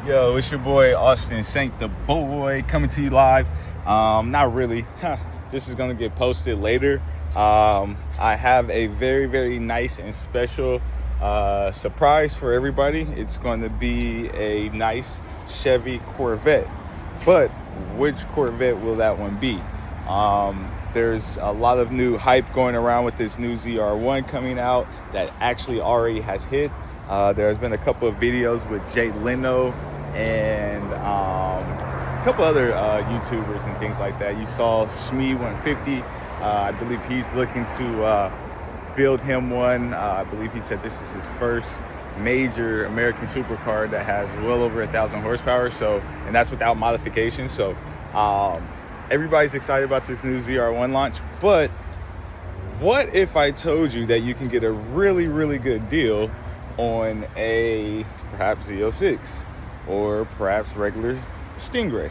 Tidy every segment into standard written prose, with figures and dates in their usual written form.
Yo, it's your boy Austin Saint the Boy coming to you live. Not really. This is gonna get posted later. I have a very nice and special surprise for everybody. It's going to be a nice Chevy Corvette. But which Corvette will that one be? There's a lot of new hype going around with this new ZR1 coming out that actually already has hit. There's been a couple of videos with Jay Leno and a couple other YouTubers and things like that. You saw Shmee 150. I believe he's looking to build him one. I believe he said this is his first major American supercar that has well over 1,000 horsepower. So, and that's without modification. So, everybody's excited about this new ZR1 launch. But what if I told you that you can get a really good deal on a perhaps Z06 or perhaps regular Stingray?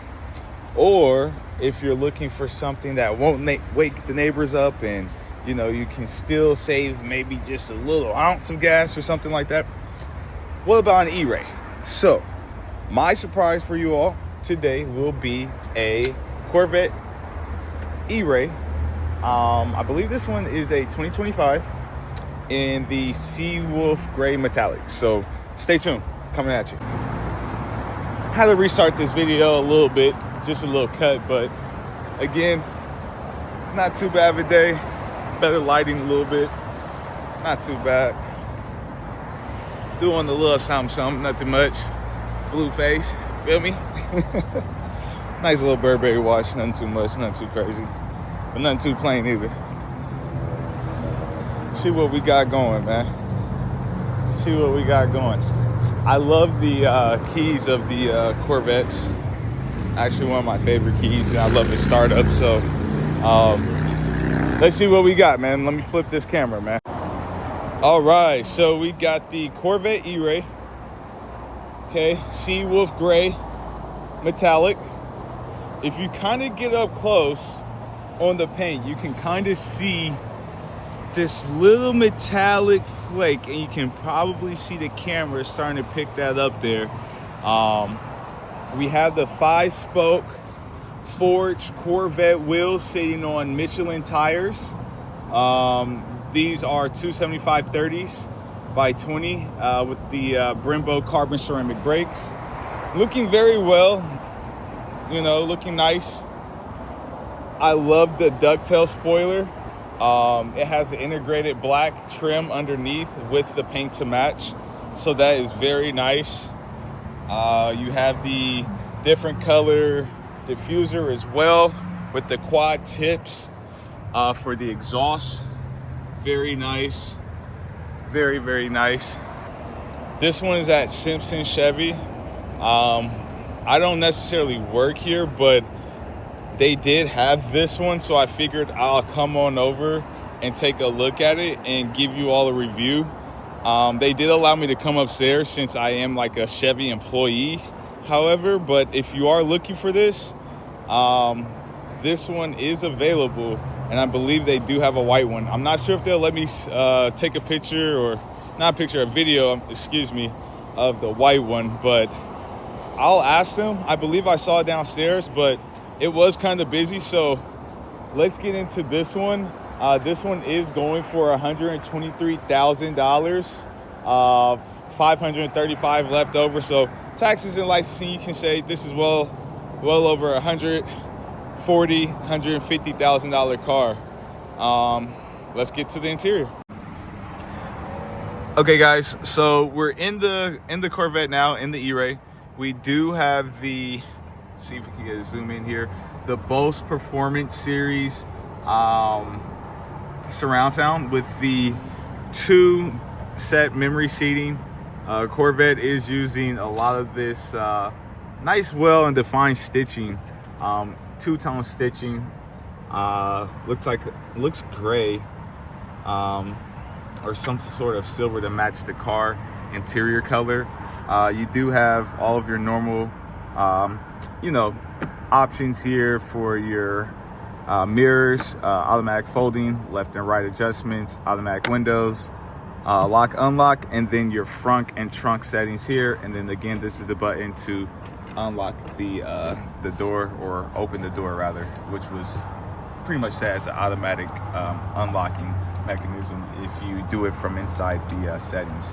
Or if you're looking for something that won't wake the neighbors up and you know you can still save maybe just a little ounce of gas or something like that, what about an E-Ray? So my surprise for you all today will be a Corvette E-Ray. I believe this one is a 2025 in the Sea Wolf Gray Metallic. So stay tuned, coming at you. Had to restart this video a little bit, just a little cut, but again, not too bad of a day. Better lighting a little bit, not too bad. Doing a little something, nothing much. Blue face, feel me? Nice little Burberry wash, nothing too much, nothing too crazy, but nothing too plain either. See what we got going, man. See what we got going. I love the keys of the Corvettes. Actually, one of my favorite keys, and I love the startup. So, let's see what we got, man. Let me flip this camera, man. All right, so we got the Corvette E-Ray. Okay, Sea Wolf Gray Metallic. If you kind of get up close on the paint, you can kind of see this little metallic flake, and you can probably see the camera starting to pick that up there. We have the 5-spoke forged Corvette wheels sitting on Michelin tires. These are 275/30s by 20 with the Brembo carbon ceramic brakes. Looking very well, you know, looking nice. I love the ducktail spoiler. It has an integrated black trim underneath with the paint to match, so that is very nice. You have the different color diffuser as well with the quad tips for the exhaust. Very nice, very nice. This one is at Simpson Chevy. I don't necessarily work here, but they did have this one, so I figured I'll come on over and take a look at it and give you all a review. They did allow me to come upstairs since I am like a Chevy employee, however, but if you are looking for this one is available, and I believe they do have a white one. I'm not sure if they'll let me take a picture, or not a picture, a video, excuse me, of the white one, but I'll ask them. I believe I saw it downstairs, but it was kind of busy, so let's get into this one. This one is going for $123,000, $535 left over. So taxes and licensing, you can say this is well over $150,000 car. Let's get to the interior. Okay, guys, so we're in the Corvette now, in the E-Ray. We do have the, let's see if we can get a zoom in here, the Bose Performance Series surround sound with the 2-set memory seating. Corvette is using a lot of this nice, well and defined stitching, two-tone stitching. Looks gray, or some sort of silver to match the car interior color. You do have all of your normal, you know, options here for your mirrors, automatic folding, left and right adjustments, automatic windows, lock, unlock, and then your front and trunk settings here. And then again, this is the button to unlock the door, or open the door rather, which was pretty much set as an automatic unlocking mechanism if you do it from inside the settings.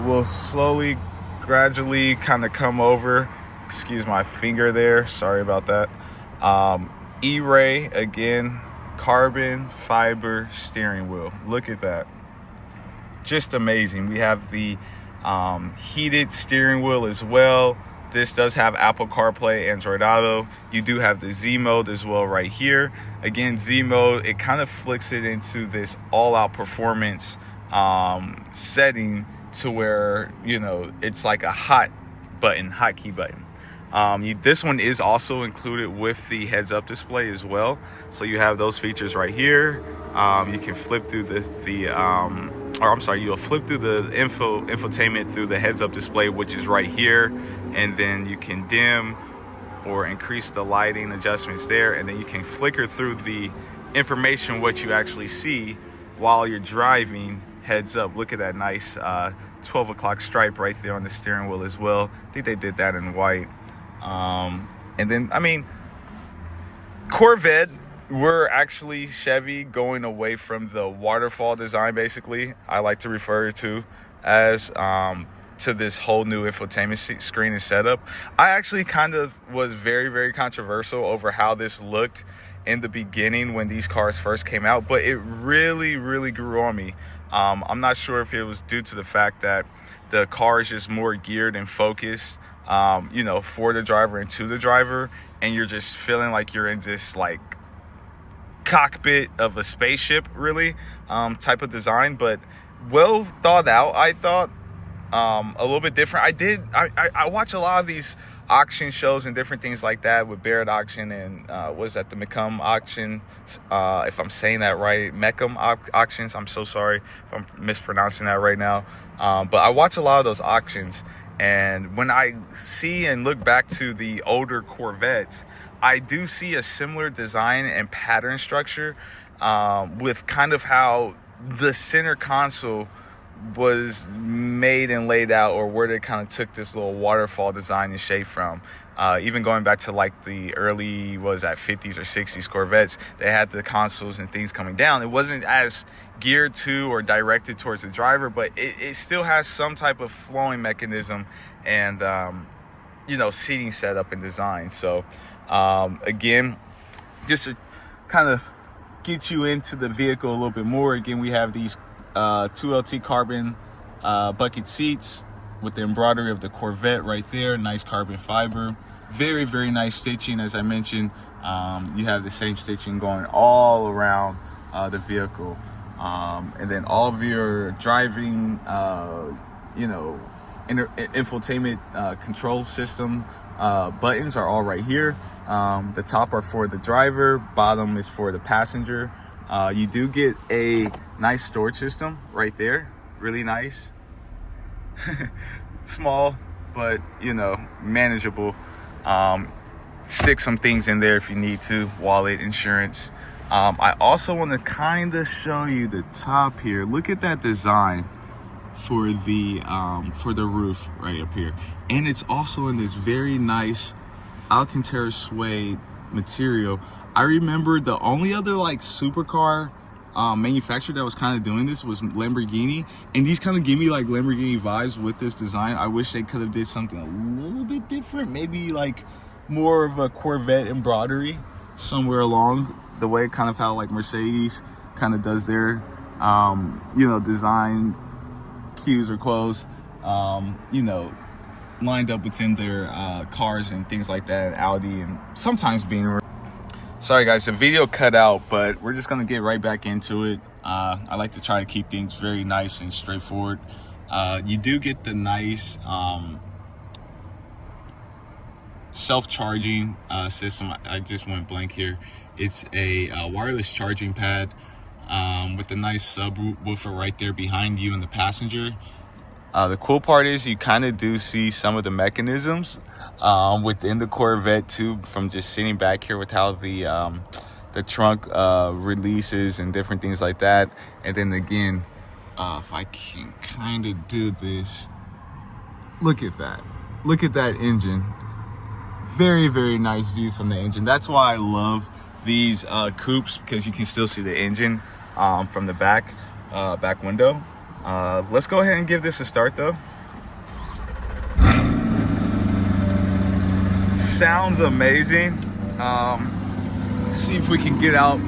We'll slowly, gradually kind of come over. Excuse my finger there, sorry about that. E-Ray, again, carbon fiber steering wheel. Look at that, just amazing. We have the heated steering wheel as well. This does have Apple CarPlay, Android Auto. You do have the Z mode as well right here. Again, Z mode, it kind of flicks it into this all-out performance setting to where, you know, it's like a hotkey button. This one is also included with the heads-up display as well. So you have those features right here. You can flip through you'll flip through the infotainment through the heads-up display, which is right here. And then you can dim or increase the lighting adjustments there. And then you can flicker through the information, what you actually see while you're driving heads up. Look at that nice 12 o'clock stripe right there on the steering wheel as well. I think they did that in white. And then, I mean, Corvette, we're actually Chevy going away from the waterfall design, basically. I like to refer to as to this whole new infotainment screen and setup. I actually kind of was very, very controversial over how this looked in the beginning when these cars first came out, but it really, really grew on me. I'm not sure if it was due to the fact that the car is just more geared and focused, you know, for the driver and to the driver, and you're just feeling like you're in this like cockpit of a spaceship, really, type of design, but well thought out. I thought a little bit different. I watch a lot of these auction shows and different things like that with Barrett Auction and was that the Mecum Auction, if I'm saying that right, Mecum Auctions. I'm so sorry if I'm mispronouncing that right now, but I watch a lot of those auctions, and when I see and look back to the older Corvettes, I do see a similar design and pattern structure, with kind of how the center console was made and laid out, or where they kind of took this little waterfall design and shape from. Even going back to like the early, 50s or 60s Corvettes, they had the consoles and things coming down. It wasn't as geared to or directed towards the driver, but it still has some type of flowing mechanism and, you know, seating setup and design. So again, just to kind of get you into the vehicle a little bit more, again, we have these 2LT carbon bucket seats with the embroidery of the Corvette right there. Nice carbon fiber, very, very nice stitching. As I mentioned, you have the same stitching going all around the vehicle, and then all of your driving, you know, infotainment control system buttons are all right here. The top are for the driver, bottom is for the passenger. You do get a nice storage system right there, really nice. Small, but, you know, manageable. Stick some things in there if you need to, wallet, insurance. I also want to kind of show you the top here. Look at that design for the roof right up here, and it's also in this very nice Alcantara suede material. I remember the only other like supercar manufacturer that was kind of doing this was Lamborghini, and these kind of give me like Lamborghini vibes with this design. I wish they could have did something a little bit different, maybe like more of a Corvette embroidery somewhere along the way, kind of how like Mercedes kind of does their you know, design cues or quotes, you know, lined up within their cars and things like that, Audi, and sometimes being. Sorry guys, the video cut out, but we're just gonna get right back into it. I like to try to keep things very nice and straightforward. You do get the nice self-charging system. I just went blank here. It's a wireless charging pad with a nice subwoofer right there behind you and the passenger. The cool part is you kind of do see some of the mechanisms within the Corvette too, from just sitting back here with how the trunk releases and different things like that. And then again, if I can kind of do this. Look at that. Look at that engine. Very, very nice view from the engine. That's why I love these coupes, because you can still see the engine from the back window. Let's go ahead and give this a start though. Sounds amazing. Let's see if we can get out.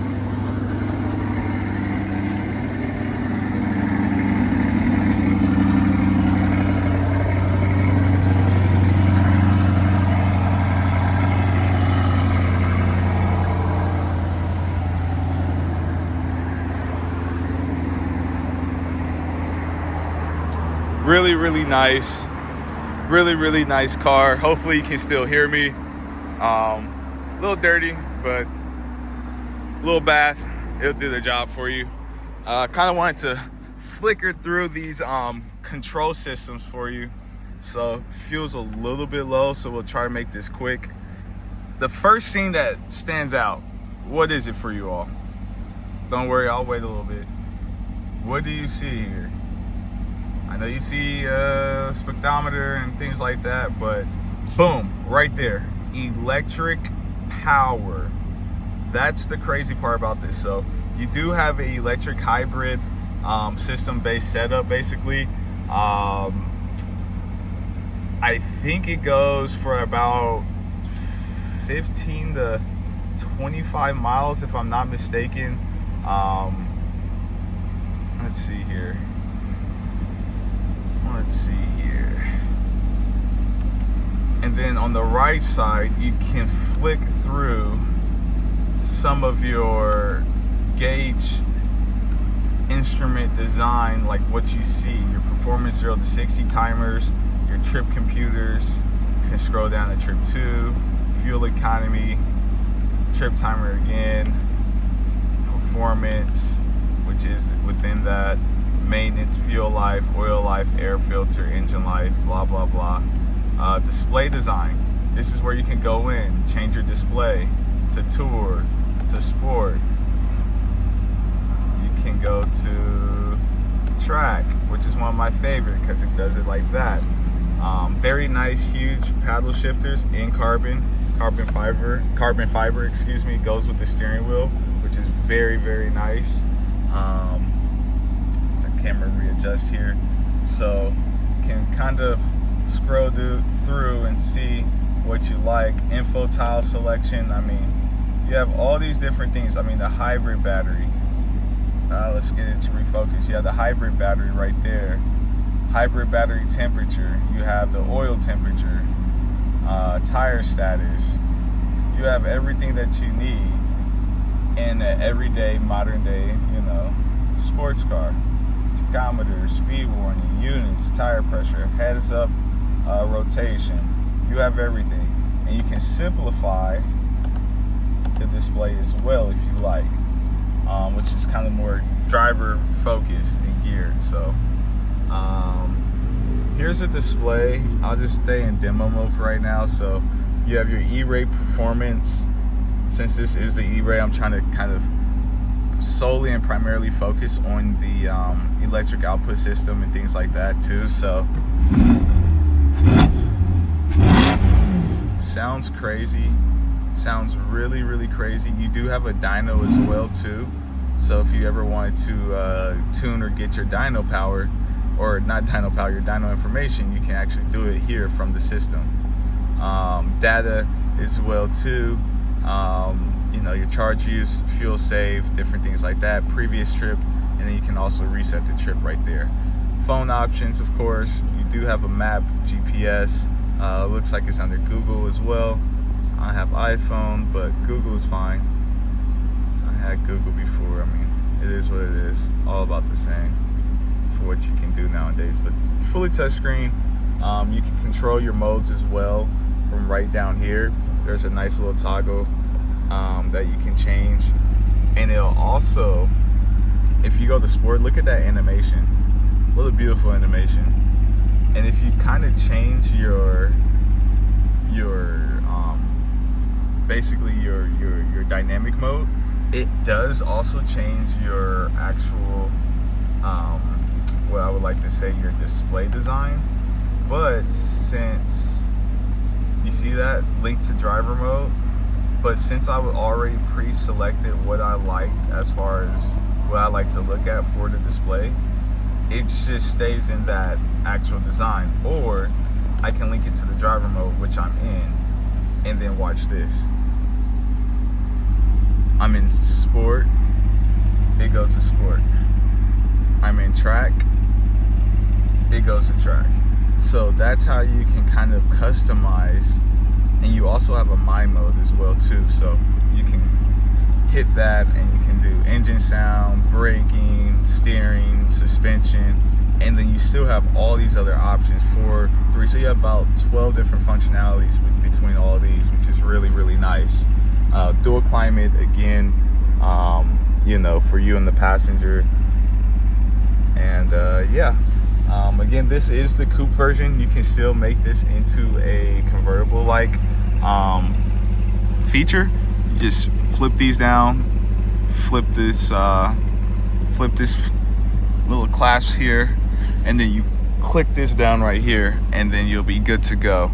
Really, really nice. Really, really nice car. Hopefully you can still hear me. A little dirty, but a little bath, it'll do the job for you. Kind of wanted to flicker through these control systems for you. So fuel's a little bit low, so we'll try to make this quick. The first thing that stands out, what is it for you all? Don't worry, I'll wait a little bit. What do you see here? I know you see speedometer and things like that, but boom, right there, electric power. That's the crazy part about this. So you do have an electric hybrid system-based setup, basically. I think it goes for about 15 to 25 miles, if I'm not mistaken. Let's see here. And then on the right side, you can flick through some of your gauge instrument design, like what you see, your performance 0 to 60 timers, your trip computers. You can scroll down to trip 2, fuel economy, trip timer again, performance, which is within that, maintenance, fuel life, oil life, air filter, engine life, blah blah blah. Display design, this is where you can go in, change your display to tour, to sport. You can go to track, which is one of my favorite because it does it like that. Very nice, huge paddle shifters in carbon fiber, excuse me, goes with the steering wheel, which is very, very nice. The camera readjust here, so you can kind of scroll through and see what you like. Info tile selection, I mean, you have all these different things. I mean, the hybrid battery, let's get it to refocus. You have the hybrid battery right there. Hybrid battery temperature, you have the oil temperature, tire status. You have everything that you need in an everyday, modern day, sports car. Tachometer, speed warning, units, tire pressure, heads up, rotation. You have everything, and you can simplify the display as well if you like, which is kind of more driver focused and geared. So here's a display. I'll just stay in demo mode for right now. So you have your E-Ray performance. Since this is the E-Ray, I'm trying to kind of solely and primarily focus on the electric output system and things like that too. So sounds crazy, sounds really, really crazy. You do have a dyno as well too, so if you ever wanted to tune or get your dyno power, or not dyno power, your dyno information, you can actually do it here from the system. Data as well too, your charge use, fuel save, different things like that, previous trip, and then you can also reset the trip right there. Phone options, of course, you do have a map, GPS, looks like it's under Google as well. I have iPhone, but Google is fine. I had Google before. I mean, it is what it is, all about the same for what you can do nowadays. But fully touchscreen, you can control your modes as well from right down here. There's a nice little toggle that you can change, and it'll also, if you go to sport, look at that animation. What a beautiful animation. And if you kind of change your basically your dynamic mode, it does also change your actual what I would like to say, your display design. But since you see that link to driver mode, but since I would already pre-selected what I liked as far as what I like to look at for the display, it just stays in that actual design. Or I can link it to the driver mode, which I'm in, and then watch this. I'm in sport, it goes to sport. I'm in track, it goes to track. So that's how you can kind of customize, and you also have a My mode as well too. So you can hit that and you can do engine sound, braking, steering, suspension, and then you still have all these other options for 3. So you have about 12 different functionalities between all of these, which is really, really nice. Dual climate, again, you know, for you and the passenger. And yeah. Again, this is the coupe version. You can still make this into a convertible like feature. You just flip these down, flip this little clasp here, and then you click this down right here, and then you'll be good to go.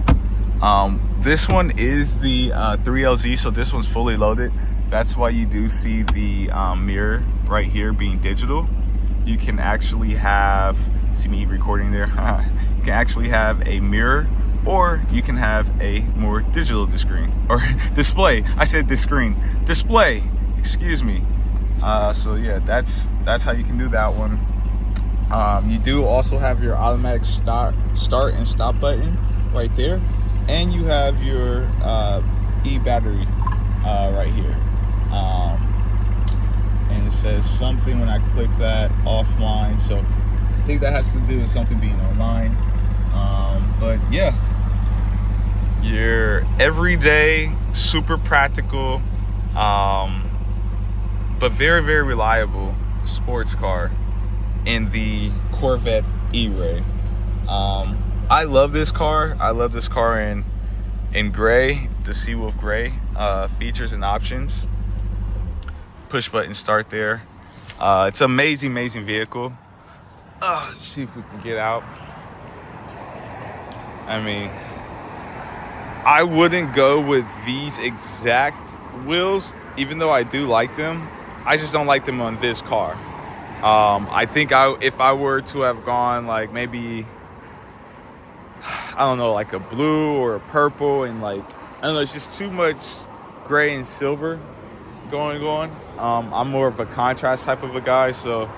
This one is the 3LZ, so this one's fully loaded. That's why you do see the mirror right here being digital. You can actually have, see me recording there, you can actually have a mirror, or you can have a more digital screen, or display. I said display, excuse me. So yeah, that's how you can do that one. You do also have your automatic start and stop button right there, and you have your e-battery right here. And it says something when I click that, offline. So I think that has to do with something being online. But yeah, your everyday, super practical, but very, very reliable sports car in the Corvette E-Ray. I love this car. I love this car in gray, the Seawolf gray. Features and options. Push button start there. It's an amazing, amazing vehicle. Let's see if we can get out. I mean, I wouldn't go with these exact wheels, even though I do like them. I just don't like them on this car. I think if I were to have gone like maybe, I don't know, like a blue or a purple, and like, I don't know, it's just too much gray and silver going on. I'm more of a contrast type of a guy, so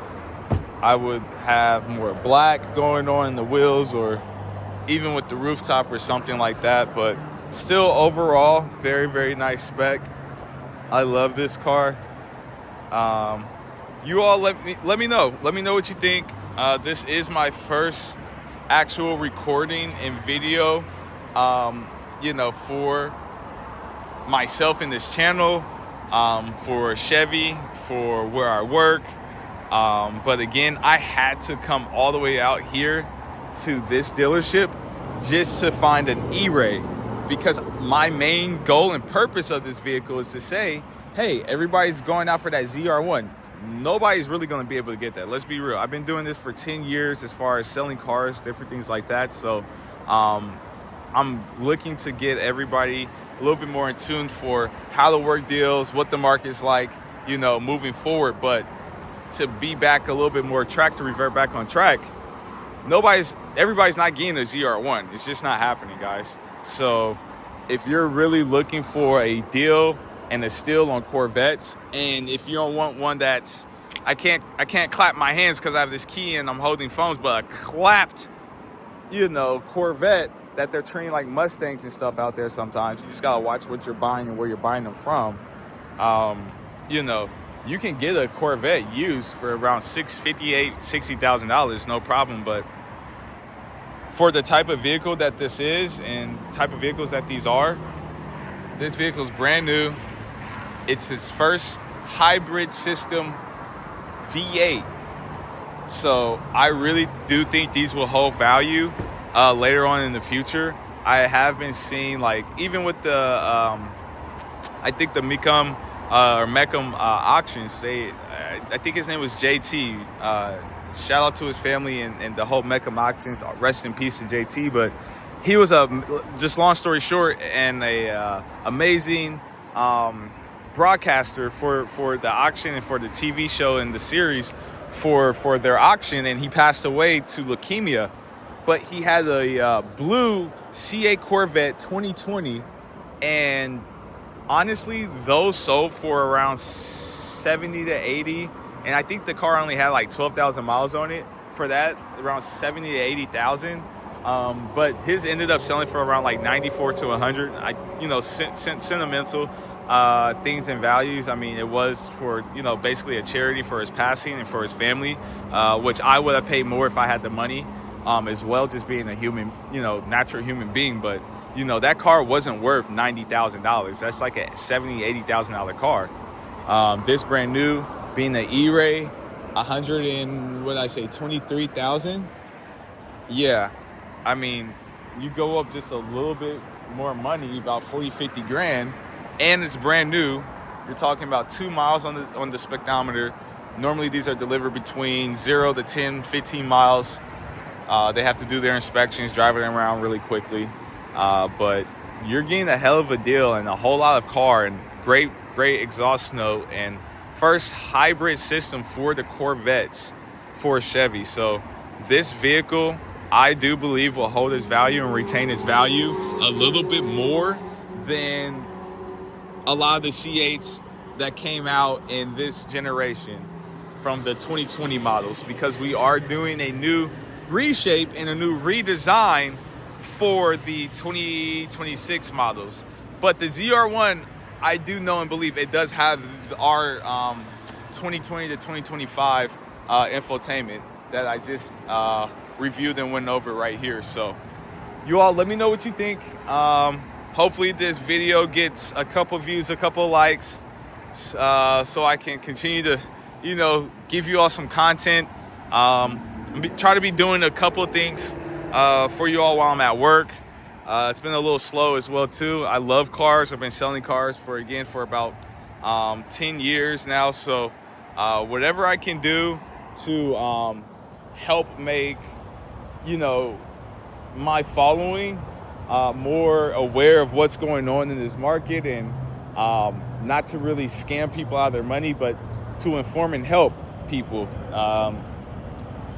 I would have more black going on in the wheels, or even with the rooftop or something like that. But still, overall, very, very nice spec. I love this car. You all let me know what you think. This is my first actual recording and video, you know, for myself in this channel, for Chevy, for where I work. But again, I had to come all the way out here to this dealership just to find an E-Ray, because my main goal and purpose of this vehicle is to say, hey, everybody's going out for that ZR1. Nobody's really going to be able to get that. Let's be real. I've been doing this for 10 years as far as selling cars, different things like that. So I'm looking to get everybody a little bit more in tune for how the work deals, what the market's like, you know, moving forward. But to be back a little bit more track, to revert back on track, everybody's not getting a ZR1. It's just not happening, guys. So if you're really looking for a deal and a steal on Corvettes, and if you don't want one that's, I can't clap my hands because I have this key and I'm holding phones, but a clapped, you know, Corvette that they're treating like Mustangs and stuff out there sometimes. You just gotta watch what you're buying and where you're buying them from. You know, you can get a Corvette used for around $60,000, no problem. But for the type of vehicle that this is and type of vehicles that these are, this vehicle is brand new. It's its first hybrid system V8. So I really do think these will hold value later on in the future. I have been seeing, like, even with the, I think the Mecum auctions, I think his name was JT, shout out to his family and the whole Mecca Moccasins. Rest in peace to JT. But he was just long story short, and a amazing broadcaster for the auction and for the TV show and the series for their auction. And he passed away to leukemia. But he had a blue C8 Corvette 2020, and honestly, those sold for around 70 to 80, and I think the car only had like 12,000 miles on it. For that, around 70 to 80,000. But his ended up selling for around like 94 to 100. Sentimental things and values. I mean, it was for, basically a charity for his passing and for his family, which I would have paid more if I had the money, as well, just being a human, natural human being. But, that car wasn't worth $90,000. That's like a $70,000, $80,000 car. This brand new, being the E-Ray, 23,000. Yeah, I mean, you go up just a little bit more money, about 40, 50 grand, and it's brand new. You're talking about 2 miles on the speedometer. Normally these are delivered between 0 to 10, 15 miles. They have to do their inspections, drive it around really quickly. But you're getting a hell of a deal and a whole lot of car and great exhaust note and first hybrid system for the Corvettes for Chevy. So this vehicle, I do believe, will hold its value and retain its value a little bit more than a lot of the C8s that came out in this generation from the 2020 models, because we are doing a new reshape and a new redesign for the 2026 models. But the ZR1, I do know and believe it does have our 2020 to 2025 infotainment that I just reviewed and went over right here. So you all let me know what you think. Hopefully this video gets a couple views, a couple likes, so I can continue to, give you all some content. Try to be doing a couple of things for you all while I'm at work. It's been a little slow as well too. I love cars. I've been selling cars for about 10 years now. So whatever I can do to help make, my following more aware of what's going on in this market, and not to really scam people out of their money, but to inform and help people.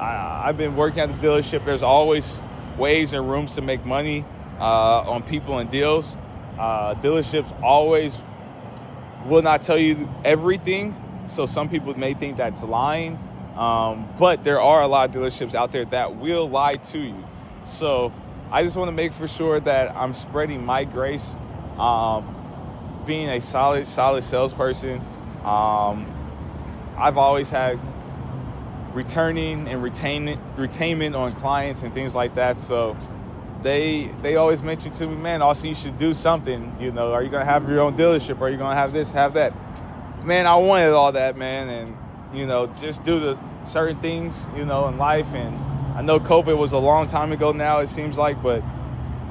I've been working at the dealership. There's always ways and rooms to make money on people and deals. Dealerships always will not tell you everything, so some people may think that's lying, but there are a lot of dealerships out there that will lie to you. So I just want to make for sure that I'm spreading my grace, being a solid salesperson. I've always had returning and retainment on clients and things like that. So they always mention to me, man, Austin, you should do something. Are you gonna have your own dealership? Are you gonna have this, have that? Man, I wanted all that, man, and just do the certain things, in life. And I know COVID was a long time ago now, it seems like, but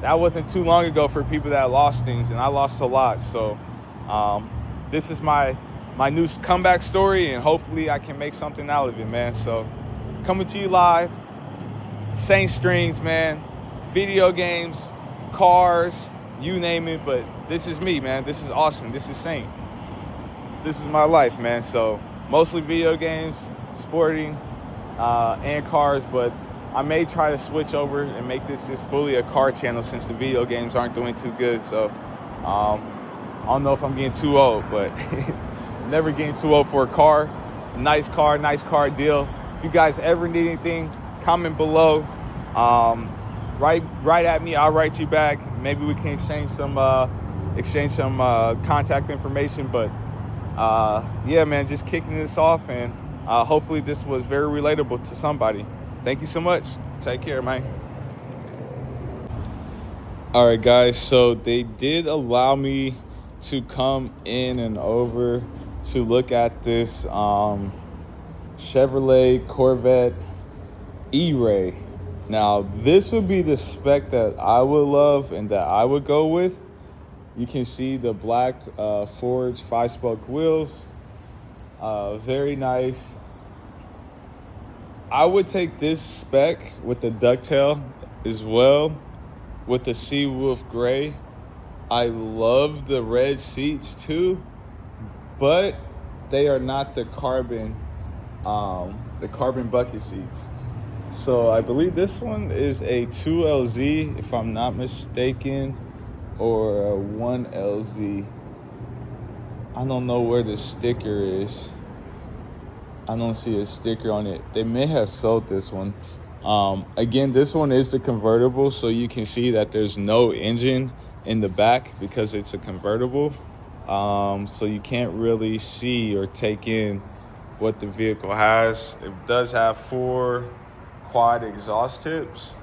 that wasn't too long ago for people that lost things, and I lost a lot. So this is my new comeback story, and hopefully I can make something out of it, man. So coming to you live, Saint Strings, man. Video games, cars, you name it, but this is me, man. This is Austin. This is Saint. This is my life, man. So mostly video games, sporting, and cars, but I may try to switch over and make this just fully a car channel since the video games aren't doing too good. So I don't know if I'm getting too old, but never getting too old for a car. Nice car deal. If you guys ever need anything, comment below. Write at me, I'll write you back. Maybe we can exchange some contact information. But yeah, man, just kicking this off, and hopefully this was very relatable to somebody. Thank you so much. Take care, man. All right, guys, so they did allow me to come in and over to look at this Chevrolet Corvette E-Ray. Now, this would be the spec that I would love and that I would go with. You can see the black forged 5-spoke wheels. Very nice. I would take this spec with the ducktail as well, with the Sea Wolf Gray. I love the red seats too, but they are not the carbon bucket seats. So I believe this one is a 2LZ, if I'm not mistaken, or a 1LZ. I don't know where the sticker is. I don't see a sticker on it. They may have sold this one. Again, this one is the convertible, so you can see that there's no engine in the back because it's a convertible. So you can't really see or take in what the vehicle has. It does have 4 quad exhaust tips.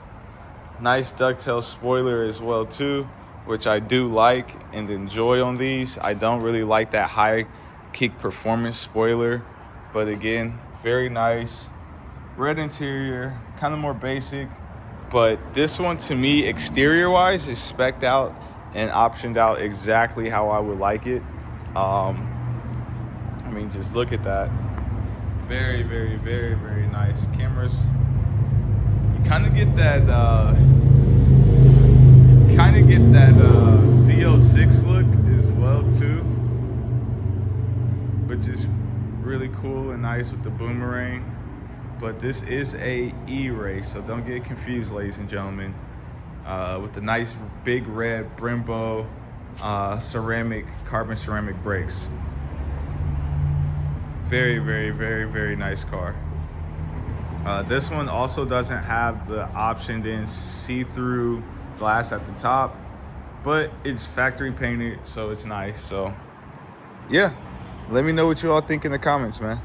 Nice ducktail spoiler as well too, which I do like and enjoy on these. I don't really like that high kick performance spoiler, but again, very nice. Red interior, kind of more basic, but this one to me, exterior wise, is spec'd out and optioned out exactly how I would like it. I mean, just look at that. Very, very, very, very nice. Cameras, you kind of get that Z06 look as well too, which is really cool and nice with the boomerang. But this is a E-race, so don't get confused, ladies and gentlemen. With the nice big red Brembo carbon ceramic brakes. Very, very, very, very nice car. This one also doesn't have the optioned in see-through glass at the top, but it's factory painted, so it's nice. So yeah, let me know what you all think in the comments, man.